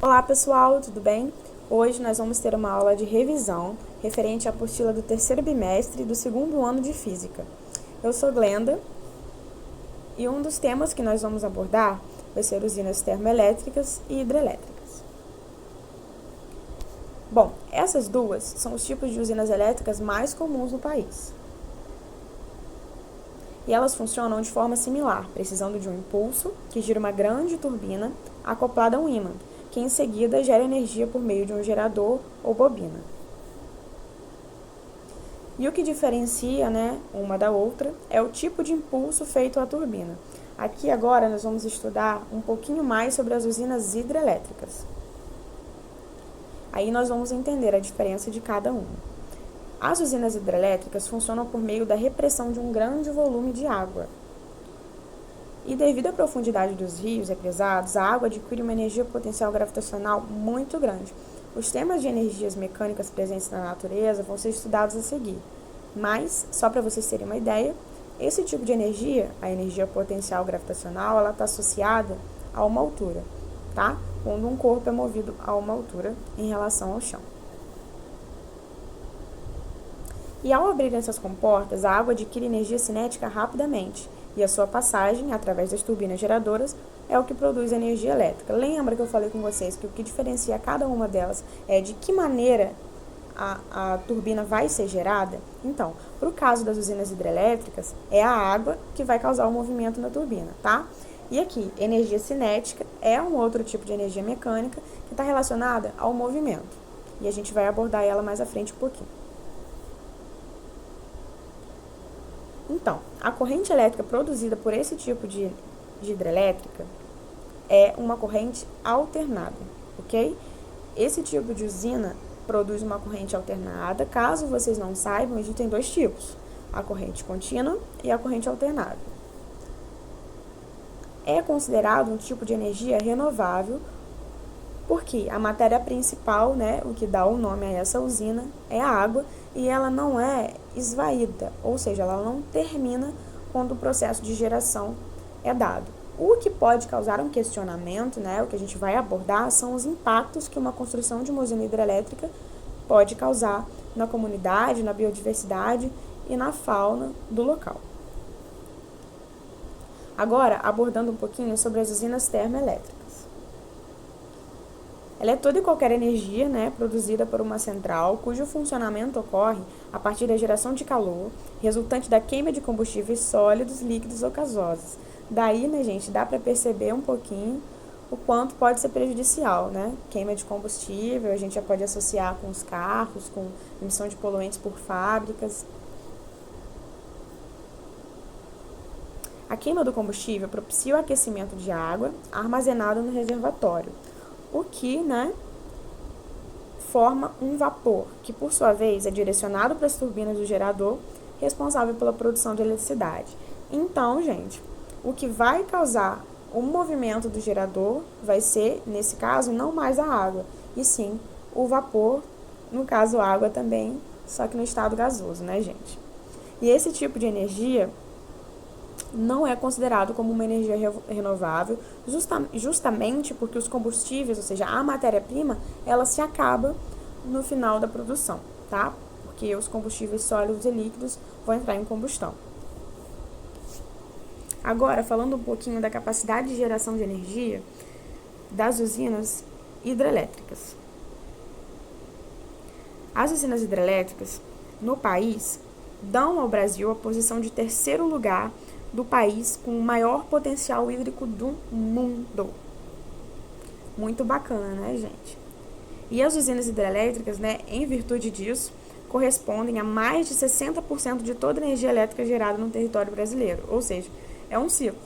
Olá pessoal, tudo bem? Hoje nós vamos ter uma aula de revisão referente à apostila do terceiro bimestre do segundo ano de Física. Eu sou Glenda e um dos temas que nós vamos abordar vai ser usinas termoelétricas e hidrelétricas. Bom, essas duas são os tipos de usinas elétricas mais comuns no país. E elas funcionam de forma similar, precisando de um impulso que gira uma grande turbina acoplada a um ímã, que em seguida gera energia por meio de um gerador ou bobina. E o que diferencia, uma da outra é o tipo de impulso feito à turbina. Aqui agora nós vamos estudar um pouquinho mais sobre as usinas hidrelétricas. Aí nós vamos entender a diferença de cada uma. As usinas hidrelétricas funcionam por meio da repressão de um grande volume de água. E devido à profundidade dos rios represados, a água adquire uma energia potencial gravitacional muito grande. Os temas de energias mecânicas presentes na natureza vão ser estudados a seguir. Mas, só para vocês terem uma ideia, esse tipo de energia, a energia potencial gravitacional, ela está associada a uma altura, tá? Quando um corpo é movido a uma altura em relação ao chão. E ao abrir essas comportas, a água adquire energia cinética rapidamente, e a sua passagem, através das turbinas geradoras, é o que produz energia elétrica. Lembra que eu falei com vocês que o que diferencia cada uma delas é de que maneira a turbina vai ser gerada? Então, para o caso das usinas hidrelétricas, é a água que vai causar o movimento na turbina, tá? E aqui, energia cinética é um outro tipo de energia mecânica que está relacionada ao movimento. E a gente vai abordar ela mais à frente um pouquinho. Então, a corrente elétrica produzida por esse tipo de hidrelétrica é uma corrente alternada, ok? Esse tipo de usina produz uma corrente alternada. Caso vocês não saibam, existem dois tipos, a corrente contínua e a corrente alternada. É considerado um tipo de energia renovável porque a matéria principal, o que dá o nome a essa usina, é a água e ela não é esvaída, ou seja, ela não termina quando o processo de geração é dado. O que pode causar um questionamento, o que a gente vai abordar, são os impactos que uma construção de uma usina hidrelétrica pode causar na comunidade, na biodiversidade e na fauna do local. Agora, abordando um pouquinho sobre as usinas termoelétricas. Ela é toda e qualquer energia, produzida por uma central, cujo funcionamento ocorre a partir da geração de calor, resultante da queima de combustíveis sólidos, líquidos ou gasosos. Daí, gente, dá para perceber um pouquinho o quanto pode ser prejudicial, Queima de combustível, a gente já pode associar com os carros, com emissão de poluentes por fábricas. A queima do combustível propicia o aquecimento de água armazenada no reservatório, o que, forma um vapor, que por sua vez é direcionado para as turbinas do gerador, responsável pela produção de eletricidade. Então, gente, o que vai causar o movimento do gerador vai ser, nesse caso, não mais a água, e sim o vapor, no caso a água também, só que no estado gasoso, gente? E esse tipo de energia não é considerado como uma energia renovável, justamente porque os combustíveis, ou seja, a matéria-prima, ela se acaba no final da produção, tá? Porque os combustíveis sólidos e líquidos vão entrar em combustão. Agora, falando um pouquinho da capacidade de geração de energia das usinas hidrelétricas. As usinas hidrelétricas no país dão ao Brasil a posição de terceiro lugar do país com o maior potencial hídrico do mundo. Muito bacana, gente? E as usinas hidrelétricas, em virtude disso, correspondem a mais de 60% de toda a energia elétrica gerada no território brasileiro. Ou seja, é um ciclo.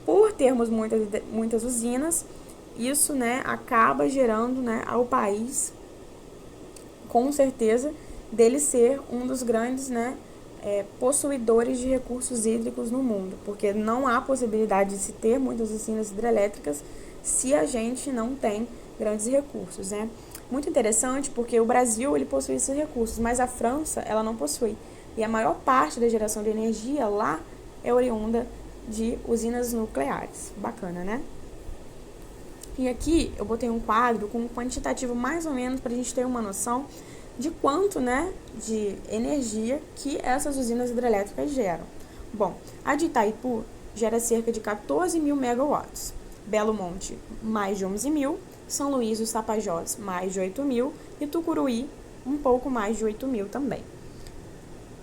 Por termos muitas usinas, isso, acaba gerando, ao país, com certeza, dele ser um dos grandes, possuidores de recursos hídricos no mundo, porque não há possibilidade de se ter muitas usinas hidrelétricas se a gente não tem grandes recursos, Muito interessante porque o Brasil ele possui esses recursos, mas a França ela não possui. E a maior parte da geração de energia lá é oriunda de usinas nucleares. Bacana, E aqui eu botei um quadro com um quantitativo mais ou menos para a gente ter uma noção de quanto, né, de energia que essas usinas hidrelétricas geram. Bom, a de Itaipu gera cerca de 14 mil megawatts, Belo Monte mais de 11 mil, São Luís dos Tapajós mais de 8 mil e Tucuruí um pouco mais de 8 mil também.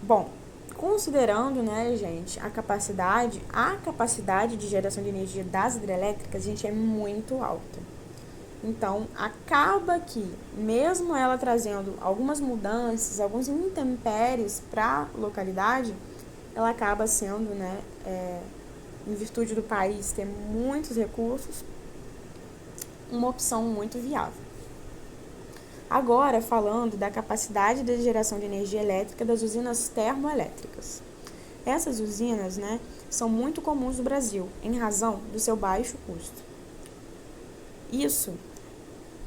Bom, considerando, né, gente, a capacidade de geração de energia das hidrelétricas, gente, é muito alta. Então, acaba que, mesmo ela trazendo algumas mudanças, alguns intempéries para a localidade, ela acaba sendo, né, em virtude do país ter muitos recursos, uma opção muito viável. Agora, falando da capacidade de geração de energia elétrica das usinas termoelétricas. Essas usinas, né, são muito comuns no Brasil, em razão do seu baixo custo. Isso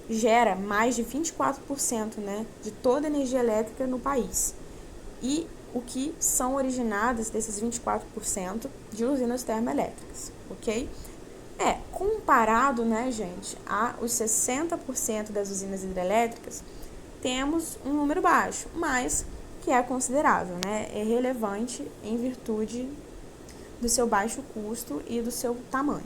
gera mais de 24%, né, de toda a energia elétrica no país. E o que são originadas desses 24% de usinas termoelétricas, ok? Comparado, né, gente, aos 60% das usinas hidrelétricas, temos um número baixo, mas que é considerável, né? É relevante em virtude do seu baixo custo e do seu tamanho.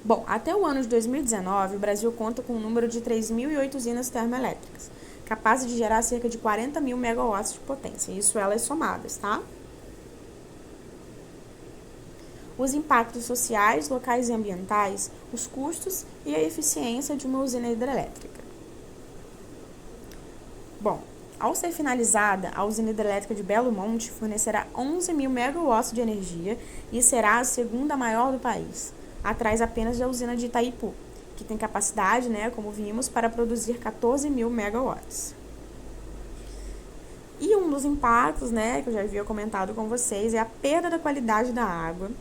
Bom, até o ano de 2019, o Brasil conta com um número de 3.008 usinas termoelétricas, capazes de gerar cerca de 40 mil megawatts de potência, isso elas somadas, tá? Os impactos sociais, locais e ambientais, os custos e a eficiência de uma usina hidrelétrica. Bom, ao ser finalizada, a usina hidrelétrica de Belo Monte fornecerá 11 mil megawatts de energia e será a segunda maior do país, atrás apenas da usina de Itaipu, que tem capacidade, né, como vimos, para produzir 14 mil megawatts. E um dos impactos, né, que eu já havia comentado com vocês, é a perda da qualidade da água,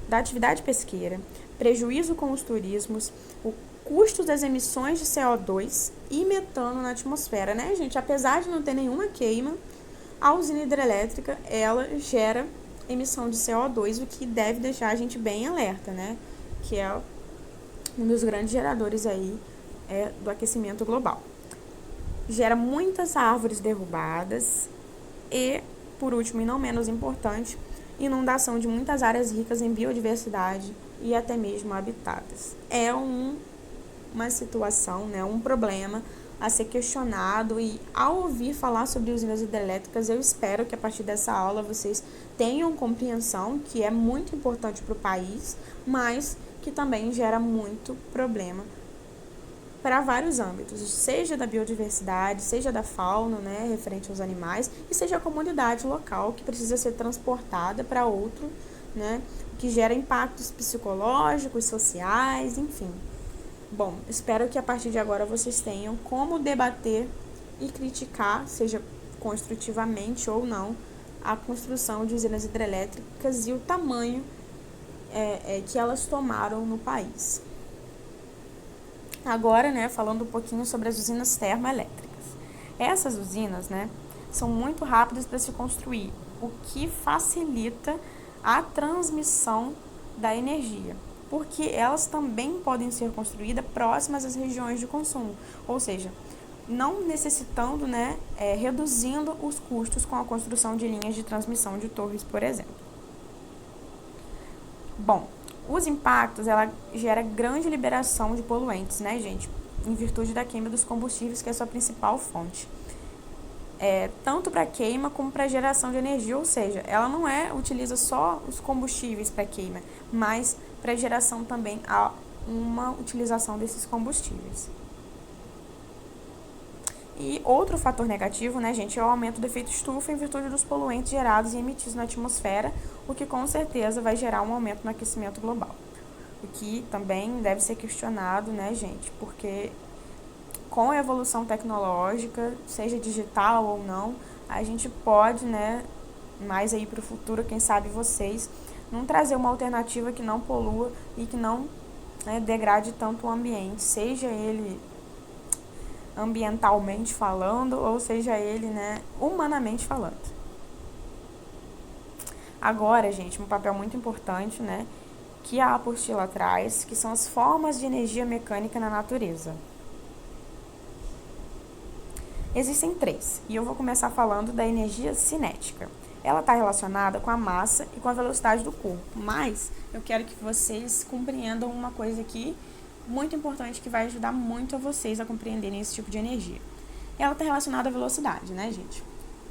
da atividade pesqueira, prejuízo com os turismos, o custo das emissões de CO2 e metano na atmosfera, né, gente? Apesar de não ter nenhuma queima, a usina hidrelétrica, ela gera emissão de CO2, o que deve deixar a gente bem alerta, né? Que é um dos grandes geradores aí do aquecimento global. Gera muitas árvores derrubadas e, por último e não menos importante, inundação de muitas áreas ricas em biodiversidade e até mesmo habitadas. É uma situação, né, um problema a ser questionado, e ao ouvir falar sobre usinas hidrelétricas, eu espero que a partir dessa aula vocês tenham compreensão que é muito importante para o país, mas que também gera muito problema para vários âmbitos, seja da biodiversidade, seja da fauna, né, referente aos animais, e seja a comunidade local que precisa ser transportada para outro, né, que gera impactos psicológicos, sociais, enfim. Bom, espero que a partir de agora vocês tenham como debater e criticar, seja construtivamente ou não, a construção de usinas hidrelétricas e o tamanho que elas tomaram no país. Agora, né, falando um pouquinho sobre as usinas termoelétricas. Essas usinas, né, são muito rápidas para se construir, o que facilita a transmissão da energia, porque elas também podem ser construídas próximas às regiões de consumo, ou seja, não necessitando, né, reduzindo os custos com a construção de linhas de transmissão de torres, por exemplo. Bom, os impactos, ela gera grande liberação de poluentes, né, gente? Em virtude da queima dos combustíveis, que é a sua principal fonte. Tanto para queima como para geração de energia, ou seja, ela não utiliza só os combustíveis para queima, mas para geração também há uma utilização desses combustíveis. E outro fator negativo, né, gente, é o aumento do efeito estufa em virtude dos poluentes gerados e emitidos na atmosfera, o que com certeza vai gerar um aumento no aquecimento global. O que também deve ser questionado, né, gente, porque com a evolução tecnológica, seja digital ou não, a gente pode, né, mais aí para o futuro, quem sabe vocês, não trazer uma alternativa que não polua e que não, né, degrade tanto o ambiente, seja ele ambientalmente falando, ou seja ele, né, humanamente falando. Agora, gente, um papel muito importante, né, que a apostila traz, que são as formas de energia mecânica na natureza. Existem 3, e eu vou começar falando da energia cinética. Ela está relacionada com a massa e com a velocidade do corpo, mas eu quero que vocês compreendam uma coisa aqui muito importante que vai ajudar muito a vocês a compreenderem esse tipo de energia. Ela está relacionada à velocidade, né, gente?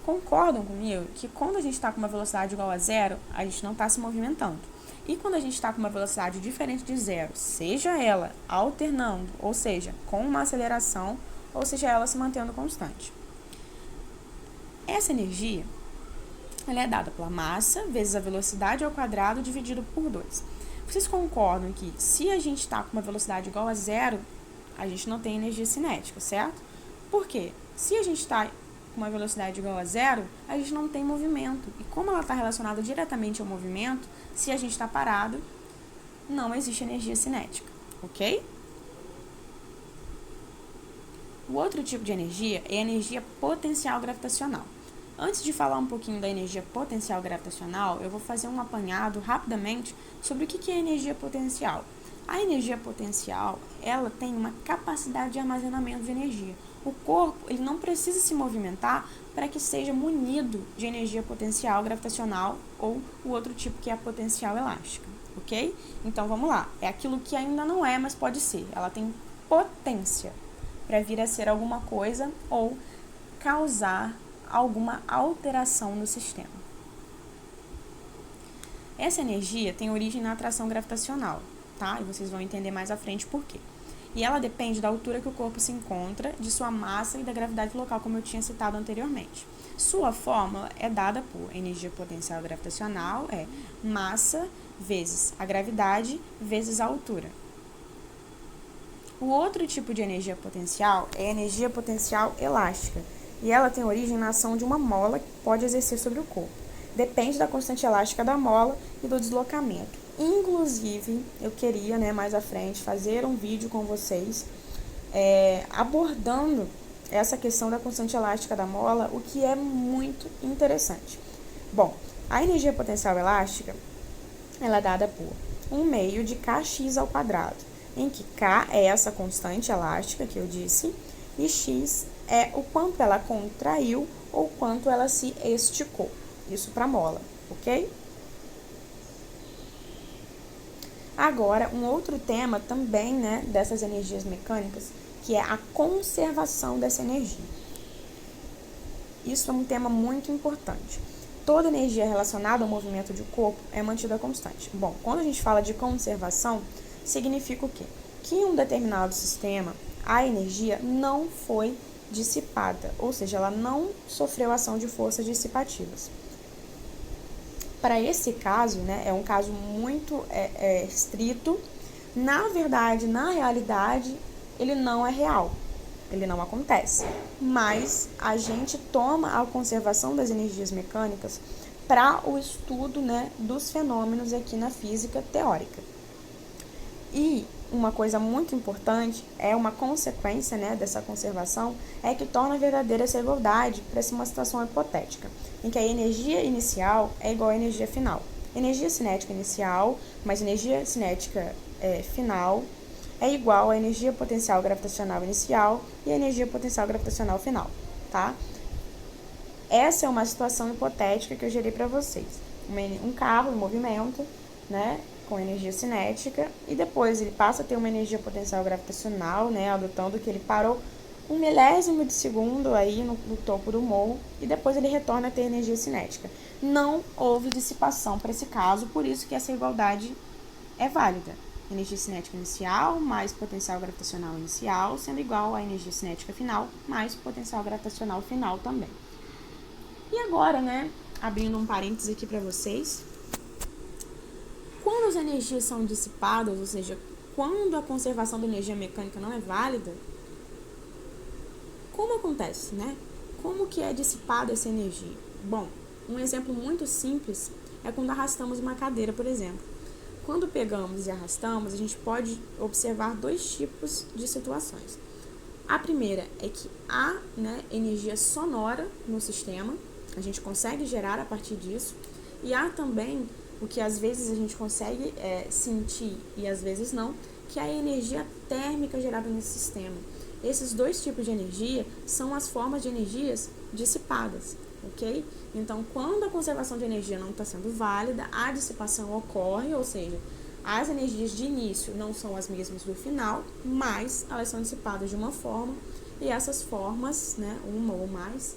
Concordam comigo que quando a gente está com uma velocidade igual a 0, a gente não está se movimentando. E quando a gente está com uma velocidade diferente de 0, seja ela alternando, ou seja, com uma aceleração, ou seja, ela se mantendo constante. Essa energia, ela é dada pela massa vezes a velocidade ao quadrado dividido por 2. Vocês concordam que se a gente está com uma velocidade igual a 0, a gente não tem energia cinética, certo? Por quê? Se a gente está com uma velocidade igual a 0, a gente não tem movimento. E como ela está relacionada diretamente ao movimento, se a gente está parado, não existe energia cinética, ok? O outro tipo de energia é a energia potencial gravitacional. Antes de falar um pouquinho da energia potencial gravitacional, eu vou fazer um apanhado rapidamente sobre o que é energia potencial. A energia potencial, ela tem uma capacidade de armazenamento de energia. O corpo, ele não precisa se movimentar para que seja munido de energia potencial gravitacional ou o outro tipo que é a potencial elástica, ok? Então, vamos lá. É aquilo que ainda não é, mas pode ser. Ela tem potência para vir a ser alguma coisa ou causar alguma alteração no sistema. Essa energia tem origem na atração gravitacional, tá? E vocês vão entender mais à frente por quê. E ela depende da altura que o corpo se encontra, de sua massa e da gravidade local, como eu tinha citado anteriormente. Sua fórmula é dada por energia potencial gravitacional, é massa vezes a gravidade vezes a altura. O outro tipo de energia potencial é a energia potencial elástica, e ela tem origem na ação de uma mola que pode exercer sobre o corpo. Depende da constante elástica da mola e do deslocamento. Inclusive, eu queria, mais à frente, fazer um vídeo com vocês abordando essa questão da constante elástica da mola, o que é muito interessante. Bom, a energia potencial elástica, ela é dada por 1 meio de kx ao quadrado, em que k é essa constante elástica que eu disse, e x é o quanto ela contraiu ou quanto ela se esticou. Isso para a mola, ok? Agora, um outro tema também, dessas energias mecânicas, que é a conservação dessa energia. Isso é um tema muito importante. Toda energia relacionada ao movimento de corpo é mantida constante. Bom, quando a gente fala de conservação, significa o quê? Que em um determinado sistema, a energia não foi dissipada, ou seja, ela não sofreu ação de forças dissipativas. Para esse caso, é um caso muito restrito. Na verdade, na realidade, ele não é real, ele não acontece. Mas a gente toma a conservação das energias mecânicas para o estudo dos fenômenos aqui na física teórica. E uma coisa muito importante, é uma consequência dessa conservação, é que torna verdadeira essa igualdade para uma situação hipotética, em que a energia inicial é igual à energia final. Energia cinética inicial mais energia cinética final é igual à energia potencial gravitacional inicial e a energia potencial gravitacional final, tá? Essa é uma situação hipotética que eu gerei para vocês. Um carro em movimento, com energia cinética, e depois ele passa a ter uma energia potencial gravitacional, adotando que ele parou 1 milésimo de segundo aí no topo do morro, e depois ele retorna a ter energia cinética. Não houve dissipação para esse caso, por isso que essa igualdade é válida. Energia cinética inicial mais potencial gravitacional inicial sendo igual à energia cinética final mais potencial gravitacional final também. E agora, abrindo um parênteses aqui para vocês, quando as energias são dissipadas, ou seja, quando a conservação da energia mecânica não é válida, como acontece, Como que é dissipada essa energia? Bom, um exemplo muito simples é quando arrastamos uma cadeira, por exemplo. Quando pegamos e arrastamos, a gente pode observar 2 tipos de situações. A primeira é que há energia sonora no sistema, a gente consegue gerar a partir disso, e há também o que às vezes a gente consegue sentir e às vezes não, que é a energia térmica gerada nesse sistema. Esses dois tipos de energia são as formas de energias dissipadas, ok? Então, quando a conservação de energia não está sendo válida, a dissipação ocorre, ou seja, as energias de início não são as mesmas do final, mas elas são dissipadas de uma forma, e essas formas, né, uma ou mais,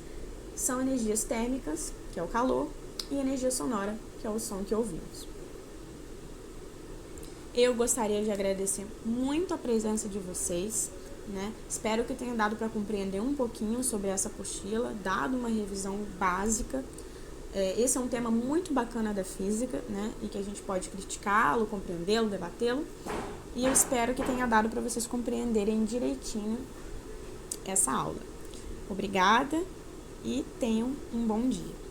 são energias térmicas, que é o calor, e energia sonora, que é o som que ouvimos. Eu gostaria de agradecer muito a presença de vocês, né? Espero que tenha dado para compreender um pouquinho sobre essa apostila, dado uma revisão básica. Esse é um tema muito bacana da física, né? E que a gente pode criticá-lo, compreendê-lo, debatê-lo. E eu espero que tenha dado para vocês compreenderem direitinho essa aula. Obrigada e tenham um bom dia.